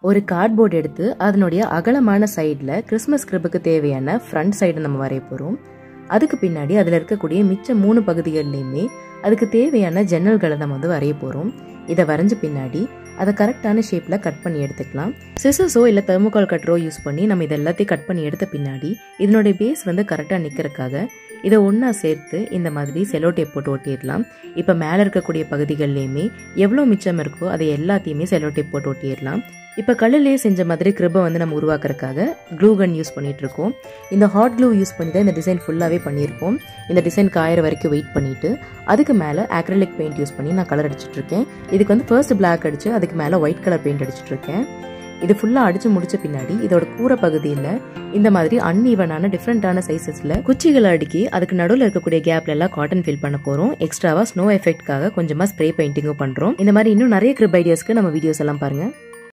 ஒரு கார்ட்போர்டு எடுத்து அதனுடைய அகலமான சைடில் கிறிஸ்மஸ் கிரிப்புக்கு தேவையான ஃப்ரண்ட் சைடை நம்ம வரைய போகிறோம். அதுக்கு பின்னாடி அதில் இருக்கக்கூடிய மிச்ச 3 பகுதிகள்லையுமே அதுக்கு தேவையான ஜன்னல்களை நம்ம வரைய போகிறோம். இதை வரைஞ்ச பின்னாடி அதை கரெக்டான ஷேப்பில் கட் பண்ணி எடுத்துக்கலாம். சிசர்ஸோ இல்லை தெர்மோகால் கட்டரோ யூஸ் பண்ணி நம்ம இது எல்லாத்தையும் கட் பண்ணி எடுத்த பின்னாடி இதனுடைய பேஸ் கரெக்டாக நிற்கிறதுக்காக இதை ஒன்றா சேர்த்து இந்த மாதிரி செலோ டேப் போட்டு ஒட்டிடலாம். இப்போ மேலே இருக்கக்கூடிய பகுதிகள்லையுமே எவ்வளோ மிச்சம் இருக்கோ அதை எல்லாத்தையுமே செலோ டேப் போட்டு ஒட்டிடலாம். இப்போ கல்லுலேயே செஞ்ச மாதிரி கிரிப்பை நம்ம உருவாக்குறதுக்காக க்ளூ கன் யூஸ் பண்ணிட்டு இருக்கோம். இந்த ஹாட் க்ளூ யூஸ் பண்ணி தான் இந்த டிசைன் ஃபுல்லாகவே பண்ணியிருப்போம். இந்த டிசைன் காயிற வரைக்கும் வெயிட் பண்ணிட்டு அதுக்கு மேலே அக்ரிலிக் பெயிண்ட் யூஸ் பண்ணி நான் கலர் அடிச்சுட்டு இருக்கேன். இதுக்கு ஃபர்ஸ்ட் பிளாக் அடிச்சு அதுக்கு மேலே ஒயிட் கலர் பெயிண்ட் அடிச்சுட்டு இருக்கேன். இது ஃபுல்லாக அடிச்சு முடிச்ச பின்னாடி இதோட கூரை பகுதியில் இந்த மாதிரி அன்ஈவனான டிஃப்ரெண்டான சைஸஸ்ல குச்சிகளை அடுக்கி அதுக்கு நடுவில் இருக்கக்கூடிய கேப்ல எல்லாம் காட்டன் ஃபில் பண்ண போறோம். எக்ஸ்ட்ராவா ஸ்னோ எஃபெக்ட்காக கொஞ்சமா ஸ்ப்ரே பெயிண்டிங்கும் பண்றோம். இந்த மாதிரி இன்னும் நிறைய கிரிப் ஐடியாஸ்க்கு நம்ம வீடியோஸ் எல்லாம் பாருங்க.